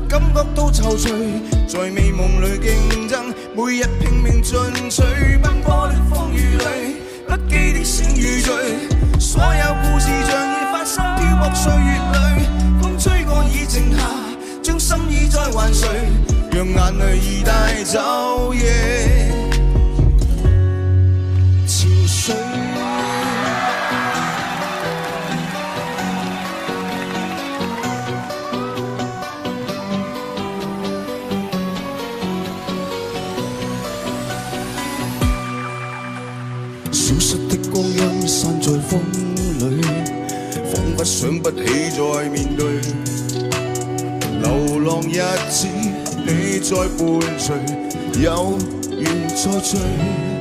感覺到躊躇，在美夢裏競爭，每日拼命進取，奔波的風雨裏，不羈的醒與醉，所有故事像已發生，漂泊歲月裏，風吹過已靜下，將心意再還誰，讓眼淚已帶走夜潮水。消失的光陰散在風裏，彷彿想不起再面對。流浪日子，你在伴隨，有緣再聚。